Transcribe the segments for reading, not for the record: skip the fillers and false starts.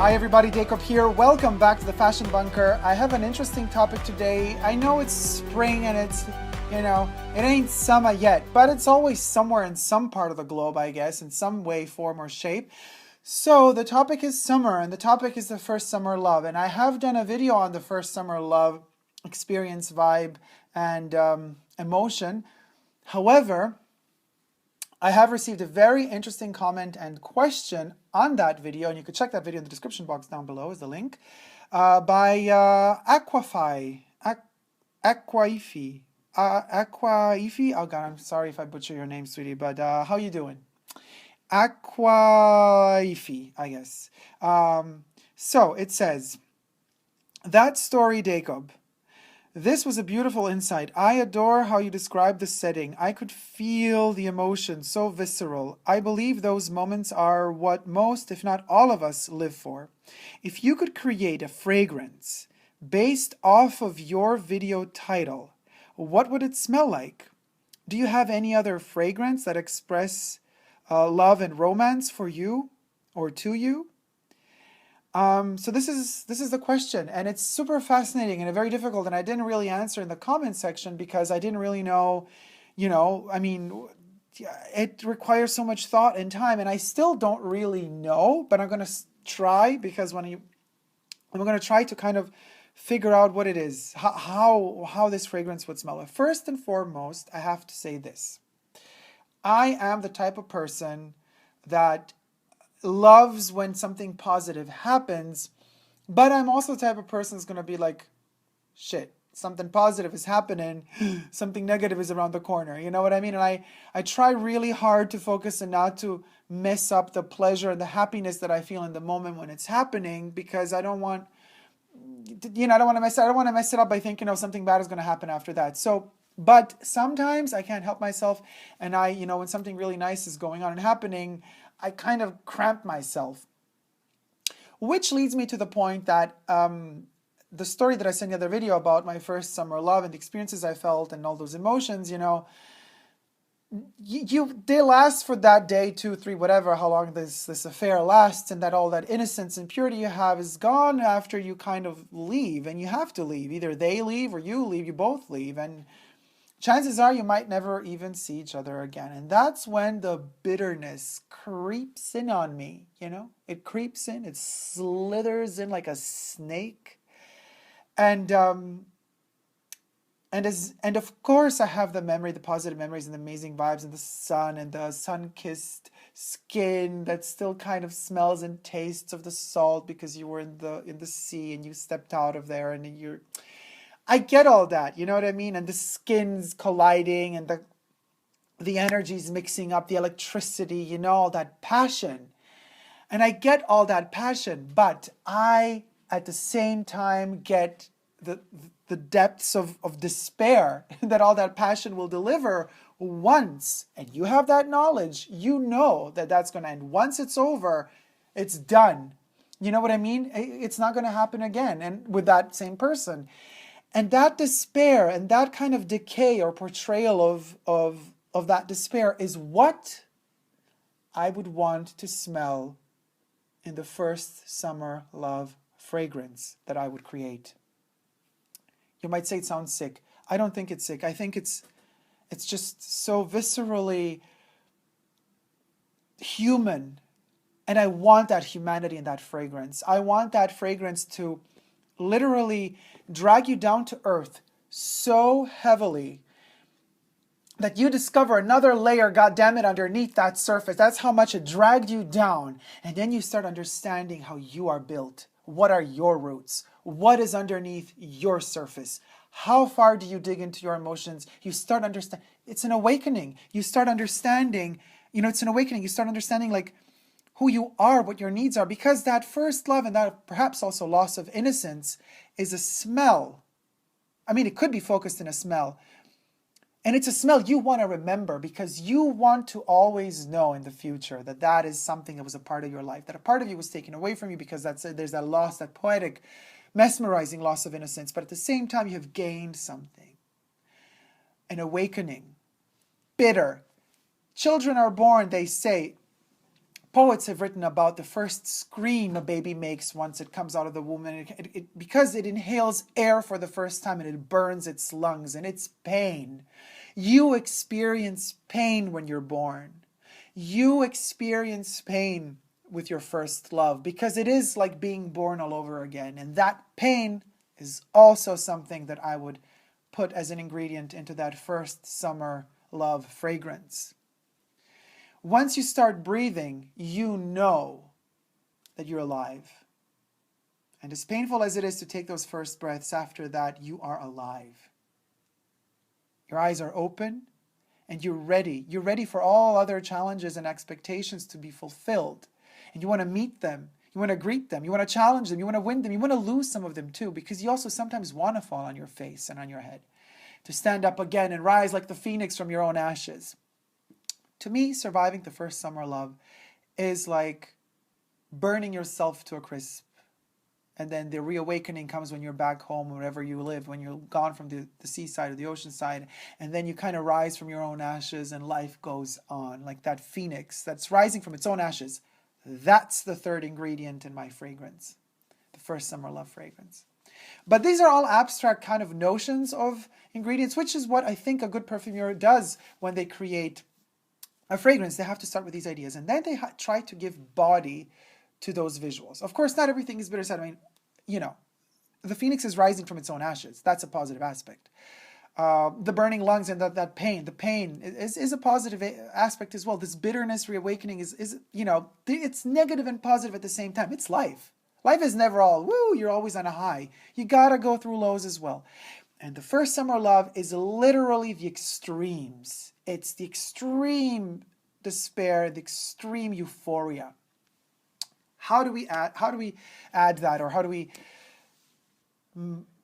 Hi everybody, Dacob here. Welcome back to the Fashion Bunker. I have an interesting topic today. I know it's spring and it's, it ain't summer yet, but it's always somewhere in some part of the globe, I guess, in some way, form, or shape. So the topic is summer, and the topic is the first summer love. And I have done a video on the first summer love experience, vibe, and emotion. However, I have received a very interesting comment and question on that video, and you can check that video in the description box down below is the link, by Aquaifi. Oh God, I'm sorry if I butcher your name, sweetie, but how you doing? Aquaifi, I guess. So it says, that story, Dacob. This was a beautiful insight. I adore how you described the setting. I could feel the emotion, so visceral. I believe those moments are what most, if not all of us, live for. If you could create a fragrance based off of your video title, what would it smell like? Do you have any other fragrance that express love and romance for you or to you? So this is the question, and it's super fascinating and very difficult, and I didn't really answer in the comment section because I didn't really know, it requires so much thought and time, and I still don't really know, but I'm going to try, because I'm going to try to kind of figure out what it is, how this fragrance would smell. First and foremost, I have to say this. I am the type of person that loves when something positive happens, but I'm also the type of person that's going to be like, shit, something positive is happening, something negative is around the corner, you know what I mean? And I try really hard to focus and not to mess up the pleasure and the happiness that I feel in the moment when it's happening, because I don't want, I don't want to mess it up by thinking, something bad is going to happen after that. So, but sometimes I can't help myself, and when something really nice is going on and happening, I kind of cramp myself. Which leads me to the point that the story that I sent in the other video about my first summer love and the experiences I felt and all those emotions, they last for that day, 2, 3, whatever, how long this affair lasts, and that all that innocence and purity you have is gone after you kind of leave, and you have to leave. Either they leave or you leave, you both leave, and chances are you might never even see each other again. And that's when the bitterness creeps in on me, It creeps in, it slithers in like a snake. And of course I have the positive memories and the amazing vibes and the sun and the sun-kissed skin that still kind of smells and tastes of the salt because you were in the sea and you stepped out of there, and I get all that, you know what I mean? And the skins colliding and the energies mixing up, the electricity, all that passion. And I get all that passion, but I, at the same time, get the depths of despair that all that passion will deliver once. And you have that knowledge, that that's going to end. Once it's over, it's done. You know what I mean? It's not going to happen again, and with that same person. And that despair and that kind of decay or portrayal of that despair is what I would want to smell in the first summer love fragrance that I would create. You might say it sounds sick. I don't think it's sick. I think it's just so viscerally human. And I want that humanity in that fragrance. I want that fragrance to literally drag you down to earth so heavily that you discover another layer, goddammit, underneath that surface. That's how much it dragged you down. And then you start understanding how you are built. What are your roots? What is underneath your surface? How far do you dig into your emotions? You start understanding. It's an awakening. You start understanding, it's an awakening. You start understanding like who you are, what your needs are, because that first love and that perhaps also loss of innocence is a smell. I mean, it could be focused in a smell. And it's a smell you want to remember because you want to always know in the future that that is something that was a part of your life, that a part of you was taken away from you because there's that loss, that poetic, mesmerizing loss of innocence. But at the same time, you have gained something, an awakening, bitter. Children are born, they say, poets have written about the first scream a baby makes once it comes out of the womb, and because it inhales air for the first time and it burns its lungs, and it's pain. You experience pain when you're born. You experience pain with your first love, because it is like being born all over again. And that pain is also something that I would put as an ingredient into that first summer love fragrance. Once you start breathing, you know that you're alive. And as painful as it is to take those first breaths, after that, you are alive. Your eyes are open and you're ready. You're ready for all other challenges and expectations to be fulfilled. And you want to meet them. You want to greet them. You want to challenge them. You want to win them. You want to lose some of them too, because you also sometimes want to fall on your face and on your head, to stand up again and rise like the phoenix from your own ashes. To me, surviving the first summer love is like burning yourself to a crisp. And then the reawakening comes when you're back home, wherever you live, when you're gone from the seaside or the ocean side. And then you kind of rise from your own ashes and life goes on. Like that phoenix that's rising from its own ashes. That's the third ingredient in my fragrance. The first summer love fragrance. But these are all abstract kind of notions of ingredients, which is what I think a good perfumer does when they create a fragrance. They have to start with these ideas. And then they try to give body to those visuals. Of course, not everything is bitter sad. I mean, you know, the phoenix is rising from its own ashes. That's a positive aspect. The burning lungs and the pain is a positive aspect as well. This bitterness reawakening is, you know, it's negative and positive at the same time. It's life. Life is never all, woo, you're always on a high. You gotta go through lows as well. And the first summer love is literally the extremes. It's the extreme despair, the extreme euphoria. How do we add that, or how do we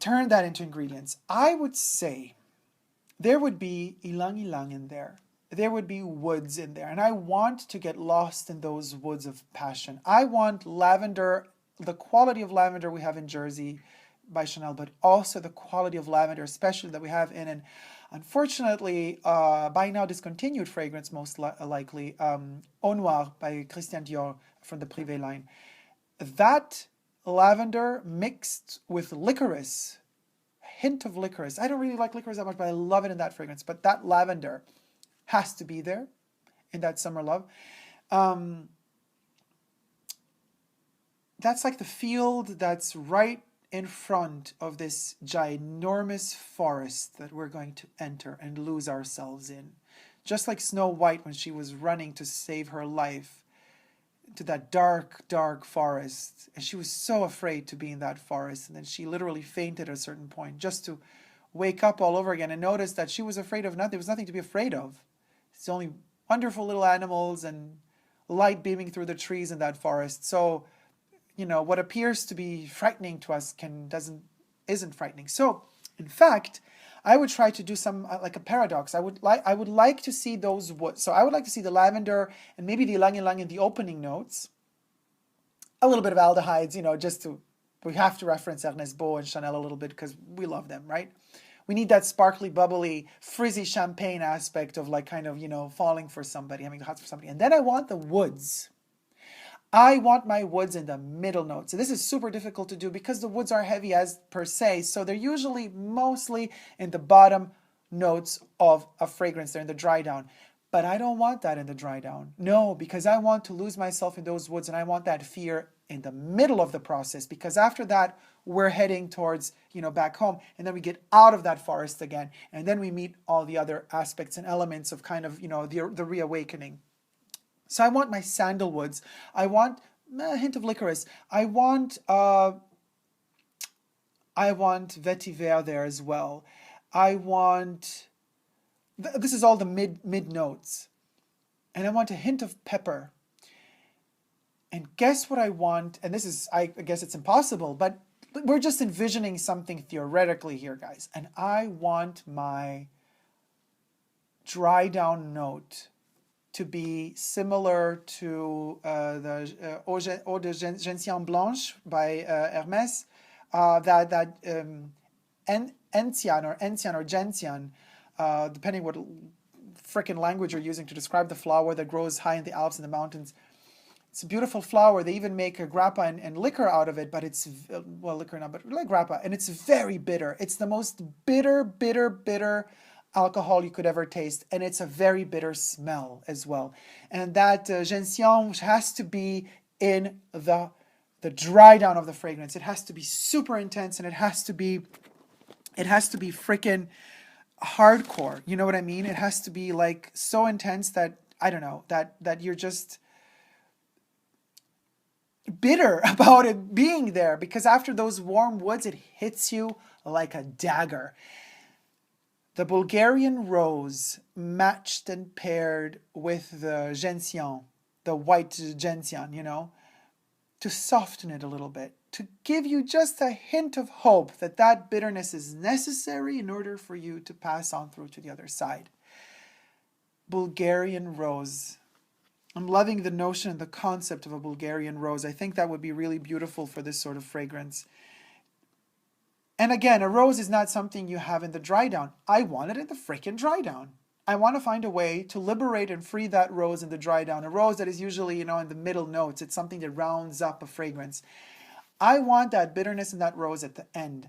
turn that into ingredients? I would say there would be ylang ylang in there. There would be woods in there. And I want to get lost in those woods of passion. I want lavender, the quality of lavender we have in Jersey by Chanel, but also the quality of lavender, especially that we have in an, unfortunately, by now discontinued fragrance, most likely, Eau Noire by Christian Dior from the Privé line. That lavender mixed with licorice, a hint of licorice. I don't really like licorice that much, but I love it in that fragrance. But that lavender has to be there in that summer love. That's like the field that's right in front of this ginormous forest that we're going to enter and lose ourselves in. Just like Snow White when she was running to save her life to that dark, dark forest. And she was so afraid to be in that forest. And then she literally fainted at a certain point just to wake up all over again and notice that she was afraid of nothing. There was nothing to be afraid of. It's only wonderful little animals and light beaming through the trees in that forest. So, you know, what appears to be frightening to us isn't frightening. So, in fact, I would try to do some like a paradox. I would like to see those woods. So I would like to see the lavender and maybe the ylang ylang in the opening notes. A little bit of aldehydes, you know, we have to reference Ernest Beau and Chanel a little bit because we love them, right? We need that sparkly, bubbly, frizzy champagne aspect of like kind of, you know, falling for somebody, having the hearts for somebody. And then I want the woods. I want my woods in the middle notes. So this is super difficult to do because the woods are heavy as per se. So they're usually mostly in the bottom notes of a fragrance. They're in the dry down. But I don't want that in the dry down. No, because I want to lose myself in those woods and I want that fear in the middle of the process, because after that, we're heading towards, you know, back home. And then we get out of that forest again. And then we meet all the other aspects and elements of kind of, you know, the reawakening. So I want my sandalwoods. I want a hint of licorice. I want vetiver there as well. I want, this is all the mid notes. And I want a hint of pepper. And guess what I want? And this is, I guess it's impossible, but we're just envisioning something theoretically here, guys. And I want my dry down note to be similar to the Eau de Gentian Blanche by Hermès, Encian or Gentian, depending what frickin' language you're using to describe the flower that grows high in the Alps and the mountains. It's a beautiful flower. They even make a grappa and liquor out of it, but it's, well, liquor not, but like grappa, and it's very bitter. It's the most bitter alcohol you could ever taste, and it's a very bitter smell as well. And that gentian has to be in the dry down of the fragrance. It has to be super intense, and it has to be freaking hardcore. You know what I mean? It has to be like so intense that, I don't know, that you're just bitter about it being there, because after those warm woods, it hits you like a dagger. The Bulgarian rose matched and paired with the gentian, the white gentian, you know, to soften it a little bit, to give you just a hint of hope that that bitterness is necessary in order for you to pass on through to the other side. Bulgarian rose. I'm loving the notion and the concept of a Bulgarian rose. I think that would be really beautiful for this sort of fragrance. And again, a rose is not something you have in the dry down. I want it in the freaking dry down. I want to find a way to liberate and free that rose in the dry down. A rose that is usually, you know, in the middle notes. It's something that rounds up a fragrance. I want that bitterness in that rose at the end.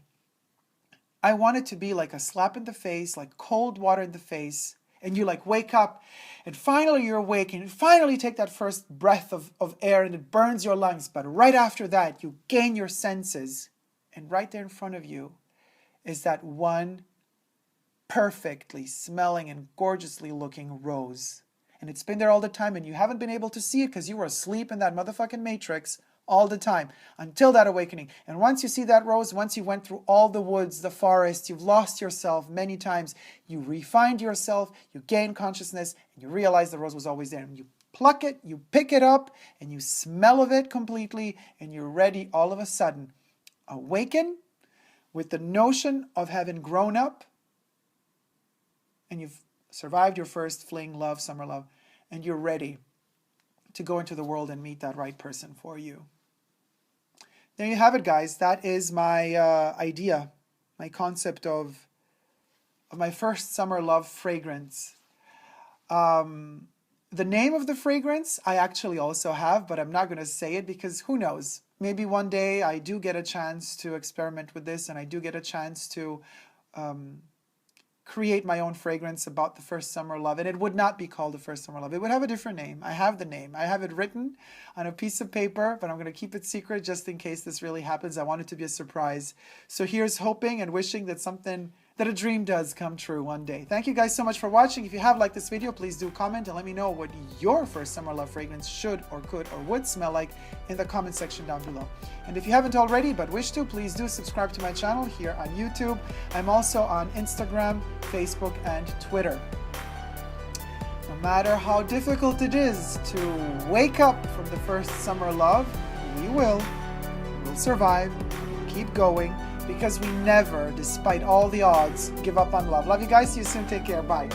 I want it to be like a slap in the face, like cold water in the face. And you like wake up and finally you're awake and you finally take that first breath of air and it burns your lungs. But right after that, you gain your senses. And right there in front of you is that one perfectly smelling and gorgeously looking rose. And it's been there all the time and you haven't been able to see it because you were asleep in that motherfucking matrix all the time until that awakening. And once you see that rose, once you went through all the woods, the forest, you've lost yourself many times, you refined yourself, you gain consciousness, and you realize the rose was always there. And you pluck it, you pick it up, and you smell of it completely, and you're ready all of a sudden. Awaken with the notion of having grown up, and you've survived your first fling, love, summer love, and you're ready to go into the world and meet that right person for you. There you have it, guys. That is my idea, my concept of my first summer love fragrance. The name of the fragrance I actually also have, but I'm not going to say it because who knows? Maybe one day I do get a chance to experiment with this and I do get a chance to create my own fragrance about the first summer love, and it would not be called the first summer love. It would have a different name. I have the name. I have it written on a piece of paper, but I'm going to keep it secret just in case this really happens. I want it to be a surprise. So here's hoping and wishing that a dream does come true one day. Thank you guys so much for watching. If you have liked this video, please do comment and let me know what your first summer love fragrance should or could or would smell like in the comment section down below. And if you haven't already but wish to, please do subscribe to my channel here on YouTube. I'm also on Instagram, Facebook, and Twitter. No matter how difficult it is to wake up from the first summer love, we'll survive, keep going, because we never, despite all the odds, give up on love. Love you guys. See you soon. Take care. Bye.